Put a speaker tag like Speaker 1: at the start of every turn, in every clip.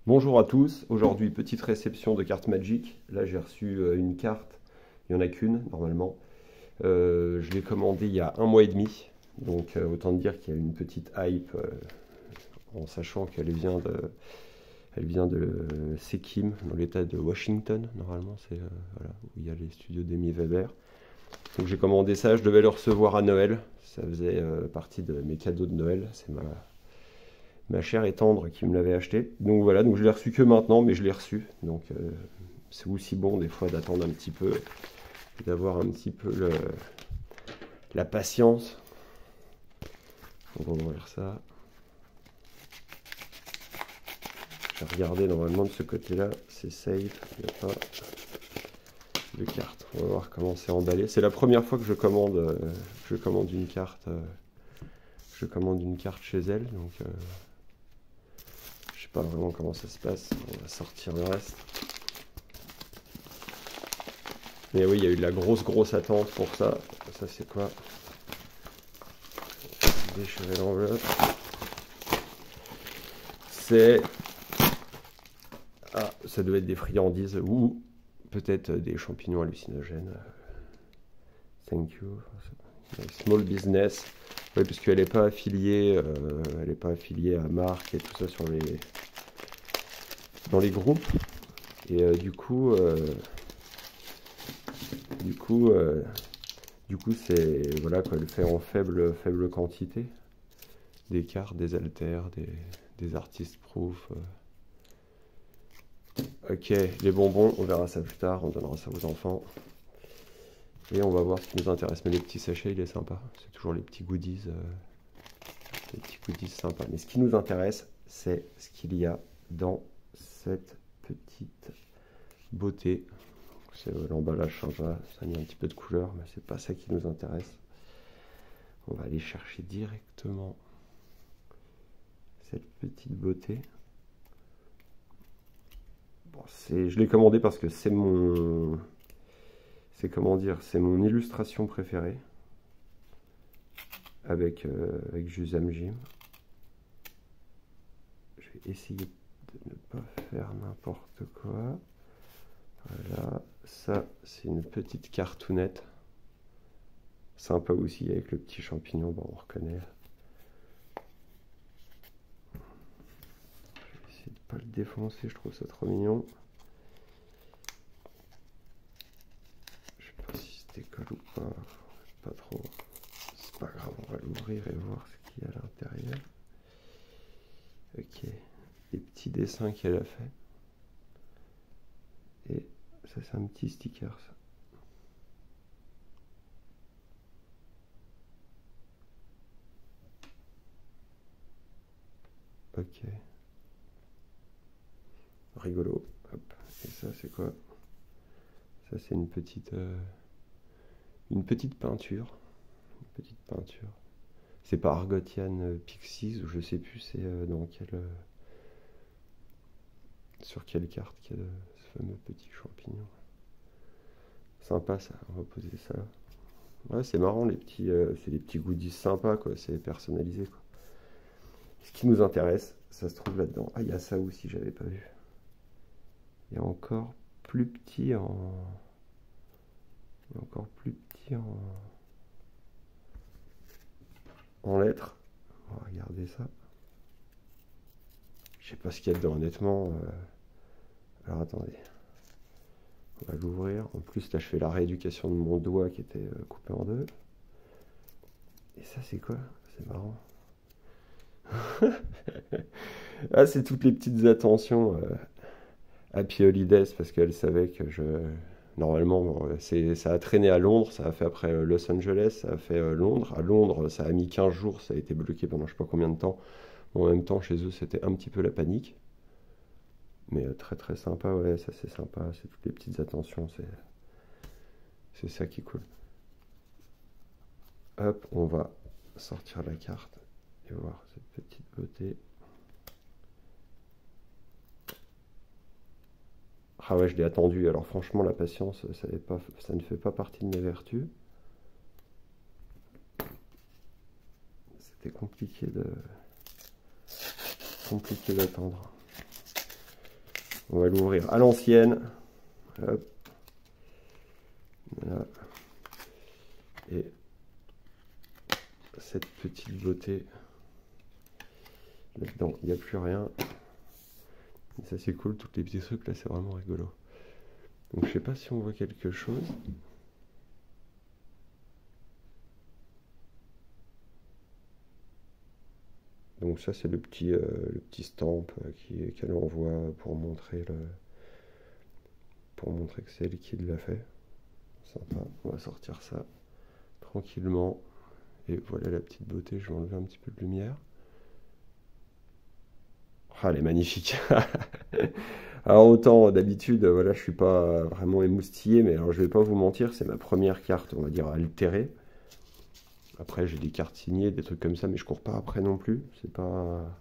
Speaker 1: Bonjour à tous, aujourd'hui petite réception de cartes Magic. Là j'ai reçu une carte, il n'y en a qu'une normalement. Je l'ai commandée il y a un mois et demi, donc autant dire qu'il y a une petite hype en sachant elle vient de Sikkim, dans l'état de Washington normalement, c'est voilà, où il y a les studios d'Amy Weber. Donc j'ai commandé ça, je devais le recevoir à Noël, ça faisait partie de mes cadeaux de Noël, c'est ma chère et tendre qui me l'avait acheté. Donc voilà, donc je l'ai reçu que maintenant, mais je l'ai reçu. Donc c'est aussi bon des fois d'attendre un petit peu, d'avoir un petit peu la patience. On va ouvrir ça. J'ai regardé normalement de ce côté-là, c'est safe, il n'y a pas de carte. On va voir comment c'est emballé. C'est la première fois que je commande une carte, chez elle, donc je sais pas vraiment comment ça se passe. On va sortir le reste. Mais oui, il y a eu de la grosse attente pour ça. Ça, c'est quoi? Déchirer l'enveloppe. C'est... Ah, ça doit être des friandises ou peut-être des champignons hallucinogènes. Thank you. Small business. Oui, parce qu'elle n'est pas affiliée, à marque et tout ça dans les groupes. Et du coup, c'est voilà quoi, elle fait en faible quantité. Des cartes, des haltères, des artistes proof. Ok, les bonbons, on verra ça plus tard, on donnera ça aux enfants. Et on va voir ce qui nous intéresse. Mais les petits sachets, il est sympa. C'est toujours les petits goodies sympas. Mais ce qui nous intéresse, c'est ce qu'il y a dans cette petite beauté. C'est l'emballage sympa, ça met un petit peu de couleur, mais c'est pas ça qui nous intéresse. On va aller chercher directement cette petite beauté. Bon, je l'ai commandé parce que c'est mon illustration préférée avec Jusam Jim. Je vais essayer de ne pas faire n'importe quoi. Voilà, ça c'est une petite cartoonette. Sympa aussi avec le petit champignon, bon on reconnaît. Je vais essayer de ne pas le défoncer, je trouve ça trop mignon. Je sais pas si c'était colle ou pas, pas trop. C'est pas grave, on va l'ouvrir et voir ce qu'il y a à l'intérieur. Ok, les petits dessins qu'elle a fait. Et ça c'est un petit sticker ça. Ok. Rigolo. Hop. Et ça c'est quoi? Ça c'est une petite peinture. Une petite peinture. C'est pas Argotian Pixies ou je sais plus c'est dans sur quelle carte qu'il y a ce fameux petit champignon. Sympa ça, on va poser ça. Ouais, c'est marrant les petits, c'est des petits goodies sympas quoi, c'est personnalisé quoi. Ce qui nous intéresse, ça se trouve là-dedans. Ah, il y a ça aussi, j'avais pas vu. Il y a encore plus petit en... Il y a encore plus petit en lettres. On va regarder ça. Je sais pas ce qu'il y a dedans, honnêtement. Alors attendez. On va l'ouvrir. En plus, là, je fais la rééducation de mon doigt qui était coupé en deux. Et ça, c'est quoi? C'est marrant. Ah, c'est toutes les petites attentions à Holidays parce qu'elle savait que normalement, bon, ça a traîné à Londres, ça a fait après Los Angeles, ça a fait Londres. À Londres, ça a mis 15 jours, ça a été bloqué pendant je sais pas combien de temps. Bon, en même temps, chez eux, c'était un petit peu la panique. Mais très sympa, ouais, ça c'est sympa, c'est toutes les petites attentions, c'est ça qui est cool. Hop, on va sortir la carte et voir cette petite beauté. Ah ouais, je l'ai attendu. Alors franchement, la patience, ça ne fait pas partie de mes vertus. C'était compliqué d'attendre. On va l'ouvrir à l'ancienne. Hop. Voilà. Et cette petite beauté. Là-dedans, il n'y a plus rien. Et ça c'est cool, tous les petits trucs là, c'est vraiment rigolo. Donc je sais pas si on voit quelque chose. Donc ça c'est le petit stamp qu'elle envoie pour montrer que c'est elle qui l'a fait. Sympa, on va sortir ça tranquillement. Et voilà la petite beauté, je vais enlever un petit peu de lumière. Ah, elle est magnifique. Alors autant d'habitude, voilà, je suis pas vraiment émoustillé, mais alors je vais pas vous mentir, c'est ma première carte, on va dire altérée. Après j'ai des cartes signées, des trucs comme ça, mais je cours pas après non plus. C'est pas.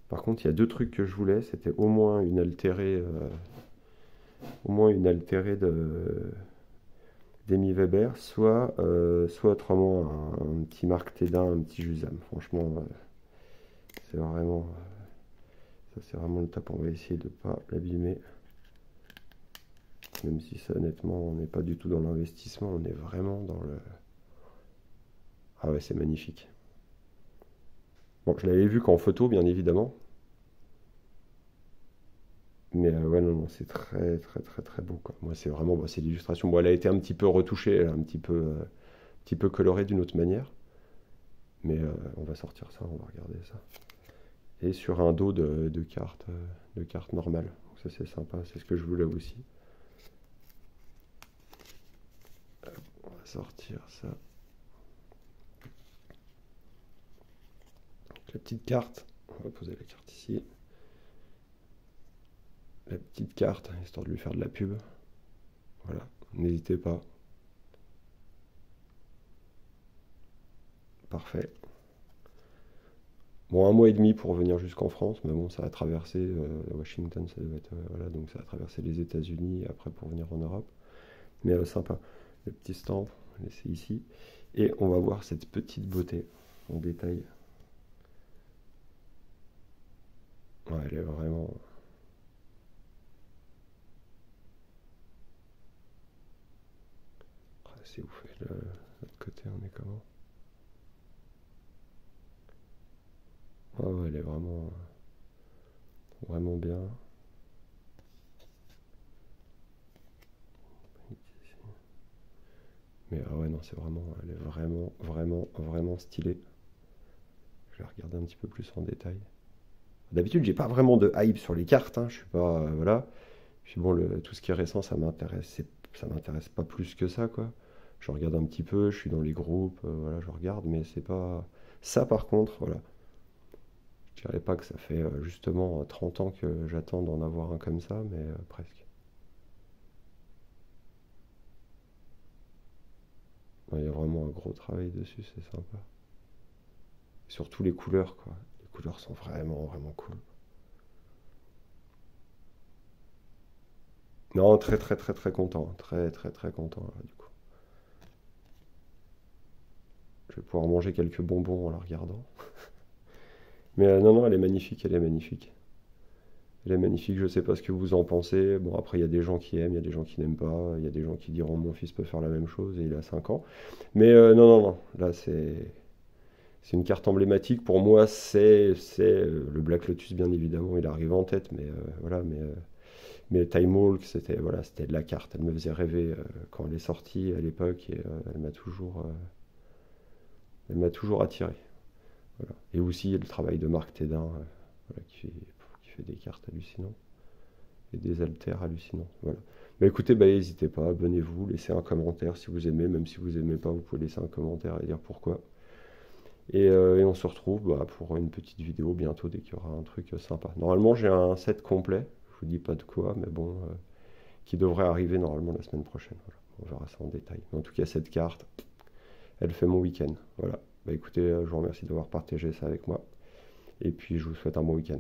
Speaker 1: Par contre, il y a deux trucs que je voulais, c'était au moins une altérée d'Amy Weber, soit autrement un petit Marc Thédin, un petit Jusam. Franchement, c'est vraiment. Ça c'est vraiment le top, on va essayer de ne pas l'abîmer. Même si ça honnêtement on n'est pas du tout dans l'investissement, on est vraiment dans le... Ah ouais c'est magnifique. Bon je l'avais vu qu'en photo bien évidemment. Mais ouais non c'est très très très très beau quoi. Moi c'est vraiment c'est l'illustration. Bon elle a été un petit peu retouchée, elle a un petit peu colorée d'une autre manière. Mais on va sortir ça, on va regarder ça. Et sur un dos de cartes normales. Donc ça c'est sympa, c'est ce que je voulais aussi. On va sortir ça. Donc, la petite carte, on va poser la carte ici. La petite carte, histoire de lui faire de la pub. Voilà, n'hésitez pas. Parfait. Bon, 1 mois et demi pour venir jusqu'en France, mais bon, ça a traversé Washington, ça doit être, voilà, donc ça a traversé les États-Unis et après pour venir en Europe. Mais sympa, le petit stamp, on va laisser ici. Et on va voir cette petite beauté en détail. Ouais, elle est vraiment... C'est ouf, et de l'autre côté on est comment? Ah ouais, elle est vraiment, vraiment bien. Mais ah ouais, non, c'est vraiment, elle est vraiment, vraiment, vraiment stylée. Je vais regarder un petit peu plus en détail. D'habitude, j'ai pas vraiment de hype sur les cartes, hein, je suis pas, voilà. Puis bon, tout ce qui est récent, ça m'intéresse pas plus que ça, quoi. Je regarde un petit peu, je suis dans les groupes, voilà, je regarde, mais c'est pas... Ça, par contre, voilà. Je dirais pas que ça fait justement 30 ans que j'attends d'en avoir un comme ça, mais presque. Ouais, il y a vraiment un gros travail dessus, c'est sympa. Surtout les couleurs, quoi. Les couleurs sont vraiment, vraiment cool. Non, très, très, très, très content. Très, très, très content, là, du coup. Je vais pouvoir manger quelques bonbons en la regardant. Mais non, non, elle est magnifique, elle est magnifique. Elle est magnifique, je sais pas ce que vous en pensez. Bon, après, il y a des gens qui aiment, il y a des gens qui n'aiment pas. Il y a des gens qui diront mon fils peut faire la même chose et il a 5 ans. Mais non, non, non. Là, c'est une carte emblématique. Pour moi, c'est le Black Lotus, bien évidemment. Il arrive en tête, mais voilà. Mais Time Walk, c'était voilà, c'était de la carte. Elle me faisait rêver quand elle est sortie à l'époque et elle m'a toujours attiré. Voilà. Et aussi le travail de Marc Thédin, voilà, qui fait des cartes hallucinantes et des haltères hallucinants. Voilà. Bah écoutez, bah, n'hésitez pas, abonnez-vous, laissez un commentaire si vous aimez, même si vous aimez pas, vous pouvez laisser un commentaire et dire pourquoi. Et on se retrouve bah, pour une petite vidéo bientôt dès qu'il y aura un truc sympa. Normalement j'ai un set complet, je vous dis pas de quoi, mais bon, qui devrait arriver normalement la semaine prochaine. Voilà. On verra ça en détail. Mais en tout cas cette carte, elle fait mon week-end. Voilà. Bah écoutez, je vous remercie d'avoir partagé ça avec moi. Et puis je vous souhaite un bon week-end.